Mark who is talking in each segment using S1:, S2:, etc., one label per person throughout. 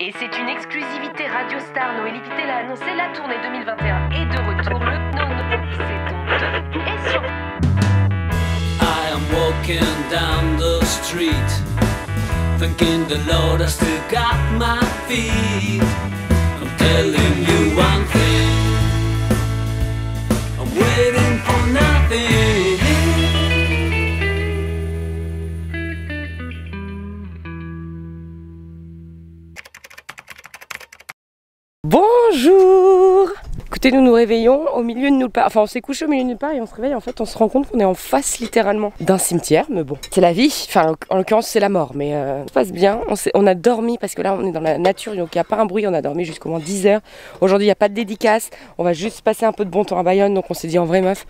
S1: Et c'est une exclusivité Radio Star. Noélie Pitet l'a annoncé, la tournée 2021 est de retour. Le c'est donc et sur...
S2: I am walking down the street, thanking the Lord I still got my feet. I'm telling you one thing, I'm waiting for nothing.
S3: Bonjour! Écoutez, nous nous réveillons au milieu de nulle part. Enfin, on s'est couché au milieu de nulle part et on se réveille. En fait, on se rend compte qu'on est en face littéralement d'un cimetière. Mais bon, c'est la vie. Enfin, en l'occurrence, c'est la mort. Mais ça se passe bien. On a dormi parce que là, on est dans la nature. Donc, il n'y a pas un bruit. On a dormi jusqu'au moins 10 heures. Aujourd'hui, il n'y a pas de dédicace. On va juste passer un peu de bon temps à Bayonne. Donc, on s'est dit en vrai, meuf,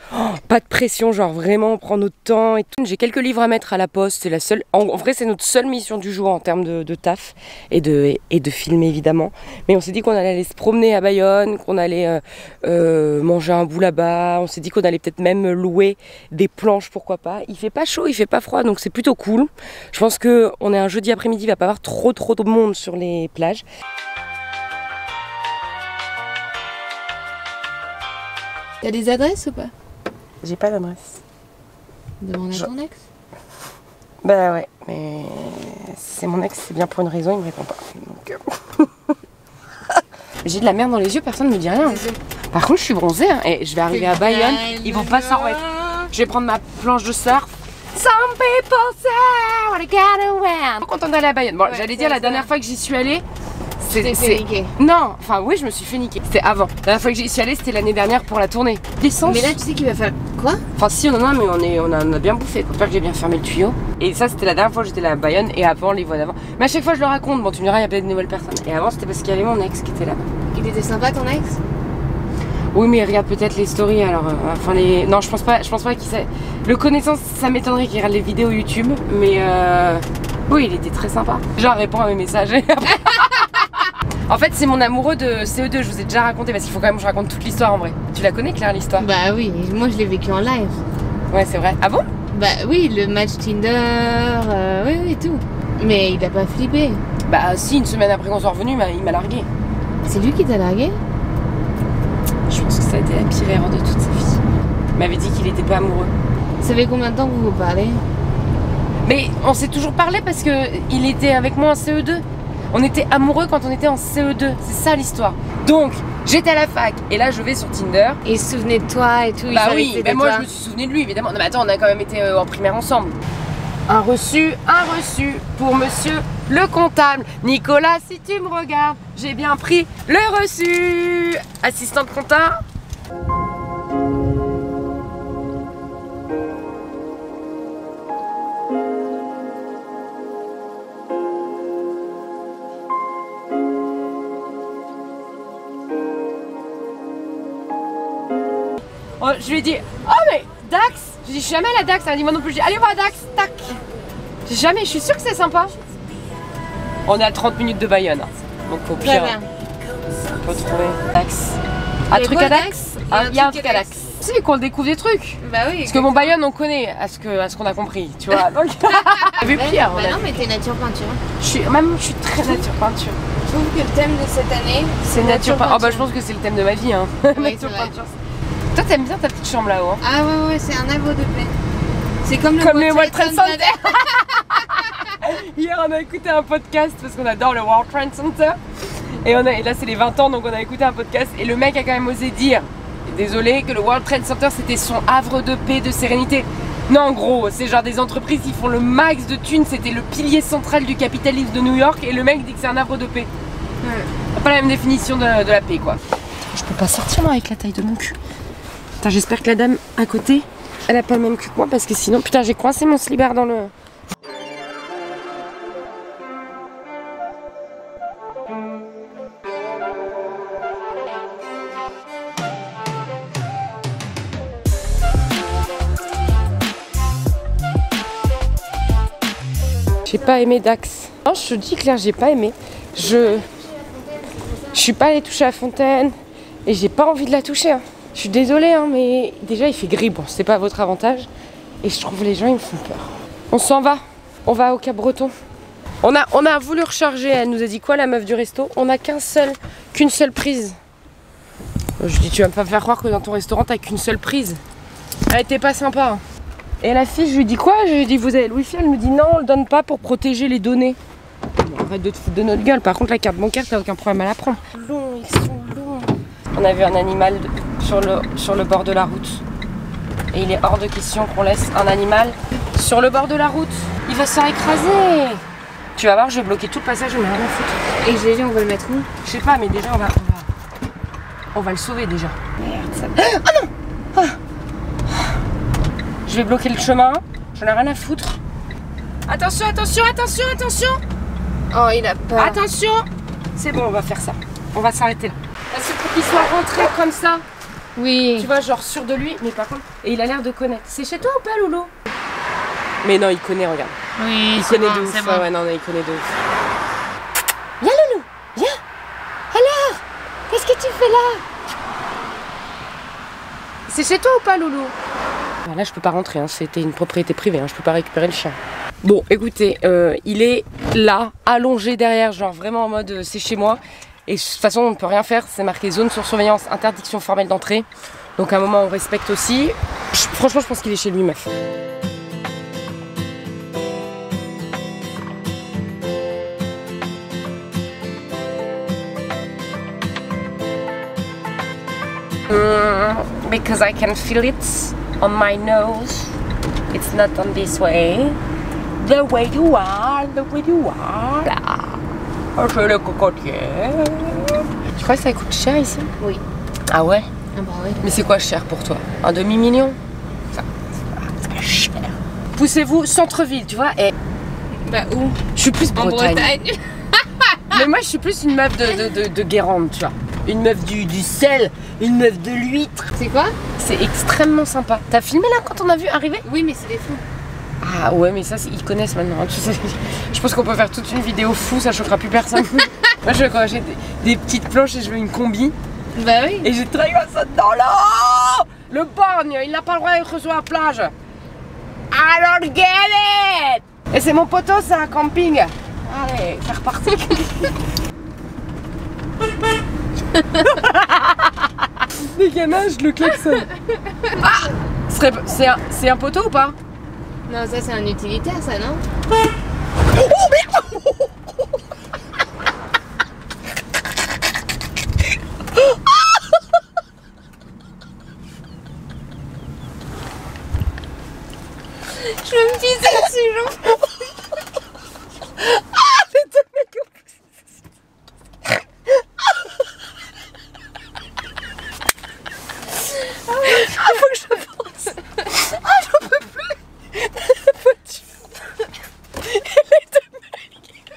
S3: pas de pression. Genre, vraiment, on prend notre temps et tout. J'ai quelques livres à mettre à la poste. C'est la seule. En vrai, c'est notre seule mission du jour en termes de taf et de filmer évidemment. Mais on s'est dit qu'on allait aller se promener à Bayonne, qu'on allait manger un bout là-bas. On s'est dit qu'on allait peut-être même louer des planches, pourquoi pas. Il fait pas chaud, il fait pas froid, donc c'est plutôt cool. Je pense qu'on est un jeudi après-midi, il va pas avoir trop de monde sur les plages.
S4: T'as des adresses ou pas?
S3: J'ai pas d'adresse.
S4: Demande à ton ex.
S3: Bah ouais, mais c'est mon ex, c'est bien pour une raison, il me répond pas. Donc, j'ai de la merde dans les yeux, personne ne me dit rien. Par contre, je suis bronzée hein, et je vais arriver à Bayonne, ils vont pas s'en remettre. Je vais prendre ma planche de surf. Some people say I wanna get away. Je suis contente d'aller à Bayonne. Bon, ouais, j'allais dire la dernière fois que j'y suis allée,
S4: c'est niqué.
S3: Non, enfin oui, je me suis fait niquer. C'était avant. La dernière fois que j'y suis allée, c'était l'année dernière pour la tournée. L'essence.
S4: Mais là, tu sais qu'il va faire quoi?
S3: Enfin si, on en a, mais on a bien bouffé. Faut pas que j'ai bien fermé le tuyau. Et ça, c'était la dernière fois que j'étais là à Bayonne et avant les voix d'avant. Mais à chaque fois, je le raconte. Bon, tu me diras, il y a peut-être de nouvelles personnes. Et avant, c'était parce qu'il y avait mon ex qui était là.
S4: Il était sympa ton ex?
S3: Oui, mais il regarde peut-être les stories alors. Enfin les. Non, je pense pas qu'il sait. Le connaissance, ça m'étonnerait qu'il regarde les vidéos YouTube, mais oui, il était très sympa. Genre répond à mes messages. En fait, c'est mon amoureux de CE2, je vous ai déjà raconté parce qu'il faut quand même que je raconte toute l'histoire en vrai. Tu la connais, Claire, l'histoire?
S4: Bah oui, moi je l'ai vécu en live.
S3: Ouais, c'est vrai. Ah bon?
S4: Bah oui, le match Tinder, oui, tout. Mais il a pas flippé.
S3: Bah si, une semaine après qu'on soit revenu, il m'a largué.
S4: C'est lui qui t'a largué?
S3: Je pense que ça a été la pire erreur de toute sa vie. Il m'avait dit qu'il était pas amoureux.
S4: Ça fait combien de temps que vous vous parlez?
S3: Mais on s'est toujours parlé parce que il était avec moi en CE2. On était amoureux quand on était en CE2, c'est ça l'histoire. Donc, j'étais à la fac et là je vais sur Tinder.
S4: Et il se souvenait de toi et tout.
S3: Bah oui, mais moi je me suis souvenu de lui évidemment. Non mais attends, on a quand même été en primaire ensemble. Un reçu pour monsieur le comptable. Nicolas, si tu me regardes, j'ai bien pris le reçu. Assistante comptable. Oh, je lui ai dit, oh mais Dax. Je lui ai dit, je suis jamais à la Dax. Elle a dit, moi non plus. Je dis, allez, on va à Dax, tac. Jamais, je suis sûre que c'est sympa. On est à 30 minutes de Bayonne. Donc au pire, on peut trouver Dax. Un truc à Dax? Il y a un truc à Dax. Tu sais qu'on découvre des trucs.
S4: Bah oui.
S3: Parce que mon Bayonne, on connaît à ce qu'on a compris, tu vois. Donc, t'as vu pire.
S4: Bah non, mais t'es nature peinture.
S3: Je suis très nature peinture.
S4: Je trouve que le thème de cette année,
S3: c'est nature peinture. Oh bah je pense que c'est le thème de ma vie, hein.
S4: Oui,
S3: nature peinture. Toi, t'aimes bien ta petite chambre là-haut hein?
S4: Ah ouais, c'est un havre de paix. C'est comme le
S3: World Trade Center. Hier, on a écouté un podcast parce qu'on adore le World Trade Center. Et là, c'est les 20 ans, donc on a écouté un podcast. Et le mec a quand même osé dire, désolé, que le World Trade Center c'était son havre de paix, de sérénité. Non, en gros, c'est genre des entreprises qui font le max de thunes. C'était le pilier central du capitalisme de New York. Et le mec dit que c'est un havre de paix. Pas la même définition de la paix, quoi. Je peux pas sortir moi avec la taille de mon cul. Putain, j'espère que la dame à côté, elle a pas le même cul que moi parce que sinon, putain, j'ai coincé mon slibard dans le... J'ai pas aimé Dax. Non, je te dis Claire, j'ai pas aimé. Je suis pas allée toucher la fontaine et j'ai pas envie de la toucher. Hein. Je suis désolée, hein, mais déjà il fait gris, bon c'est pas à votre avantage. Et je trouve les gens ils me font peur. On s'en va, on va au Cap Breton. On a voulu recharger, elle nous a dit quoi la meuf du resto? On a qu'une seule prise. Je dis tu vas me pas faire croire que dans ton restaurant t'as qu'une seule prise. Elle était pas sympa. Hein. Et la fille, je lui dis quoi? Je lui dis vous avez le wifi? Elle me dit non, on le donne pas pour protéger les données. Bon, arrête de te foutre de notre gueule, par contre la carte bancaire t'as aucun problème à la prendre. Ils sont longs. On a vu un animal sur le bord de la route. Et il est hors de question qu'on laisse un animal sur le bord de la route. Il va se faire écraser. Tu vas voir, je vais bloquer tout le passage, je vais rien foutre.
S4: Et Gégé, on va le mettre où?
S3: Je sais pas, mais déjà on va le sauver déjà. Merde, ça... Oh non! Ah. Je vais bloquer le chemin, j'en ai rien à foutre. Attention, attention, attention, attention!
S4: Oh, il a peur.
S3: Attention! C'est bon, on va faire ça. On va s'arrêter là. Parce que pour qu'il soit rentré comme ça,
S4: Oui.
S3: tu vois, genre sûr de lui, mais par contre... Et il a l'air de connaître. C'est chez toi ou pas, Loulou? Mais non, il connaît, regarde.
S4: Oui,
S3: Il connaît de ouf. Ouais, non, il connaît de ouf.
S1: Viens, Loulou, viens. Alors, qu'est-ce que tu fais là?
S3: C'est chez toi ou pas, Loulou? Bah là, je peux pas rentrer, hein. C'était une propriété privée, hein. Je peux pas récupérer le chien. Bon, écoutez, il est là, allongé derrière, genre vraiment en mode c'est chez moi. Et de toute façon, on ne peut rien faire. C'est marqué zone sur surveillance, interdiction formelle d'entrée. Donc à un moment, on respecte aussi. Franchement, je pense qu'il est chez lui, meuf. Because I can feel it on my nose. It's not on this way. The way you are, the way you are. Là. Je le cocotier. Tu crois que ça coûte cher ici?
S4: Oui.
S3: Ah ouais?
S4: Ah bah oui.
S3: Mais c'est quoi cher pour toi? Un demi-million? Ça, c'est pas cher. Poussez-vous centre-ville, tu vois? Et
S4: Bah où?
S3: je suis plus
S4: En
S3: Bretagne.
S4: Bretagne.
S3: Mais moi, je suis plus une meuf de Guérande, tu vois. Une meuf du sel, une meuf de l'huître.
S4: C'est quoi?
S3: C'est extrêmement sympa. T'as filmé là quand on a vu arriver?
S4: Oui, mais c'est des fous.
S3: Ah ouais, mais ça, ils connaissent maintenant. Hein, tu sais. Je pense qu'on peut faire toute une vidéo fou, ça choquera plus personne. Moi, quand j'ai des petites planches et je veux une combi.
S4: Bah oui.
S3: Et j'ai très ça dans l'eau. Le borgne, il n'a pas le droit d'être sur la plage. I don't get it. Et c'est mon poteau, c'est un camping. Allez, c'est reparti. Les gamins, je le klaxonne. Ah, c'est un poteau ou pas?
S4: Non, ça c'est un utilitaire, ça, non?
S3: Oh merde.
S4: Je vais me pisser dessus, genre.
S3: Ah, les deux mecs. Ah, faut que j'avance. Ah, j'en peux plus. Les deux mecs.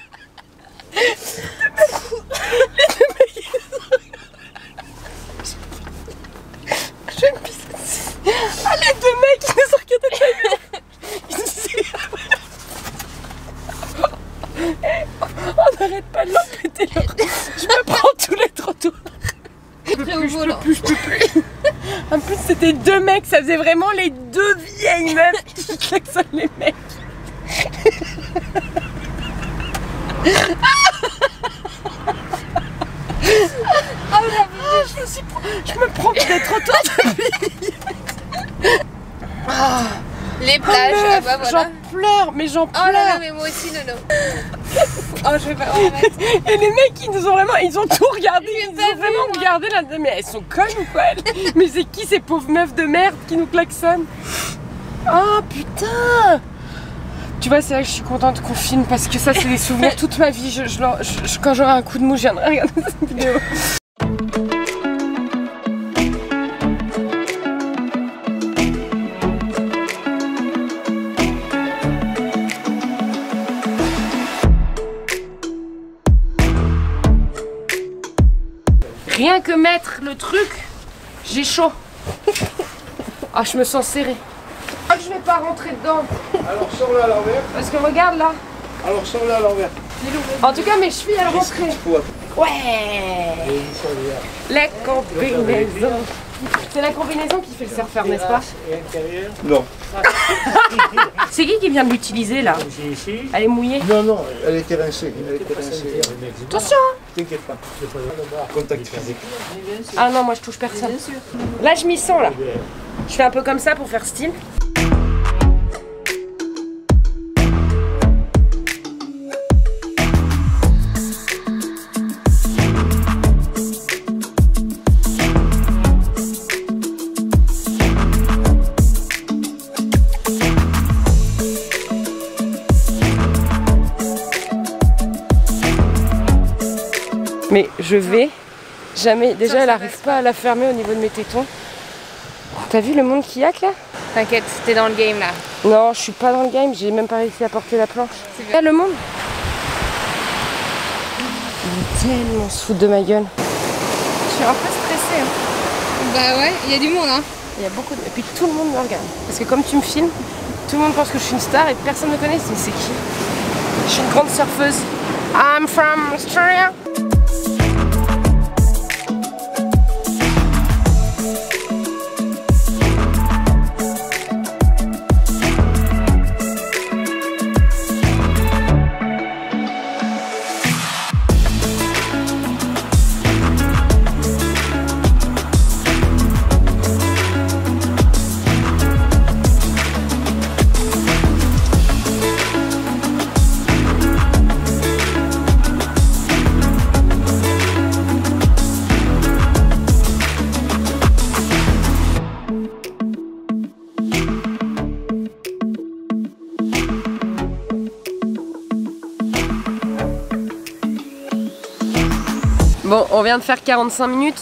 S3: Je vais me pisser dessus. Ah, les deux mecs qui nous ont regardé de la gueule. On n'arrête pas de leur péter leur... Je me prends tous les trottoirs. Je peux plus. En plus c'était deux mecs, ça faisait vraiment les deux vieilles meufs qui klaxonnent les mecs. Ah, je me prends tous les trottoirs depuis. Ah.
S4: Les plages,
S3: meuf,
S4: bah voilà.
S3: J'en pleure, mais j'en pleure.
S4: Oh là là, mais moi aussi, Nono. Oh, je vais pas arrêter.
S3: Et les mecs, ils nous ont vraiment, ils ont tout regardé, ils ont vraiment regardé là. Mais elles sont connes ou quoi elles? Mais c'est qui ces pauvres meufs de merde qui nous klaxonnent? Oh putain! Tu vois, c'est là que je suis contente qu'on filme parce que ça, c'est des souvenirs toute ma vie. Quand j'aurai un coup de mou, je viendrai regarder cette vidéo. Rien que mettre le truc, j'ai chaud. Ah, je me sens serrée. Ah, je vais pas rentrer dedans.
S5: Alors sors-le à l'envers.
S3: Parce que regarde là.
S5: Alors sors-le à l'envers.
S3: En tout cas, mes chevilles elles rentraient. Ouais. Les combinaisons. C'est la combinaison qui fait le surfeur, n'est-ce pas?
S5: Non.
S3: C'est qui vient de l'utiliser là? Elle est mouillée?
S5: Non, non, elle était rincée.
S3: Attention!
S5: T'inquiète pas. Contact physique.
S3: Ah non, moi je touche personne. Là je m'y sens là. Je fais un peu comme ça pour faire style. Mais je vais jamais. Déjà, elle arrive pas à la fermer au niveau de mes tétons. T'as vu le monde qu'il y a là?
S4: T'inquiète, t'es dans le game là.
S3: Non, je suis pas dans le game. J'ai même pas réussi à porter la planche. Là, le monde. Ils vont tellement se foutre de ma gueule. Je suis un peu stressée. Hein.
S4: Bah ouais, il y a du monde hein.
S3: Il y a beaucoup de... Et puis tout le monde me regarde. Parce que comme tu me filmes, tout le monde pense que je suis une star et personne ne me connaît. Mais c'est qui? Je suis une grande surfeuse. I'm from Australia. Bon, on vient de faire 45 minutes.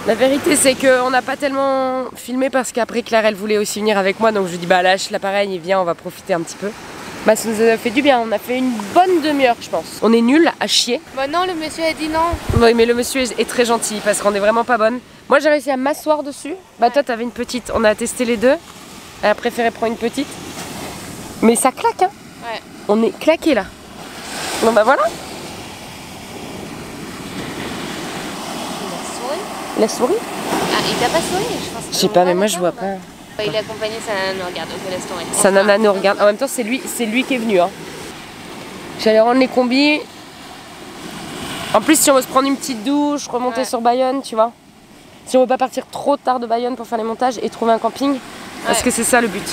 S3: La vérité, c'est qu'on n'a pas tellement filmé parce qu'après Claire, elle voulait aussi venir avec moi. Donc je lui dis, bah lâche l'appareil et viens, on va profiter un petit peu. Bah ça nous a fait du bien, on a fait une bonne demi-heure, je pense. On est nuls à chier.
S4: Bah non, le monsieur a dit non.
S3: Oui, mais le monsieur est très gentil parce qu'on est vraiment pas bonne. Moi, j'ai réussi à m'asseoir dessus. Bah toi, t'avais une petite. On a testé les deux. Elle a préféré prendre une petite. Mais ça claque, hein.
S4: Ouais.
S3: On est claqué là. Bon bah voilà. La souris?
S4: Ah, il t'a pas souri, je pense.
S3: Je sais pas, mais moi je vois pas.
S4: Il a accompagné sa nana nous regarde, ok laisse tomber.
S3: Sa nana nous regarde. En même temps, c'est lui qui est venu. Hein. J'allais rendre les combis. En plus, si on veut se prendre une petite douche, remonter sur Bayonne, tu vois. Si on veut pas partir trop tard de Bayonne pour faire les montages et trouver un camping, parce que c'est ça le but.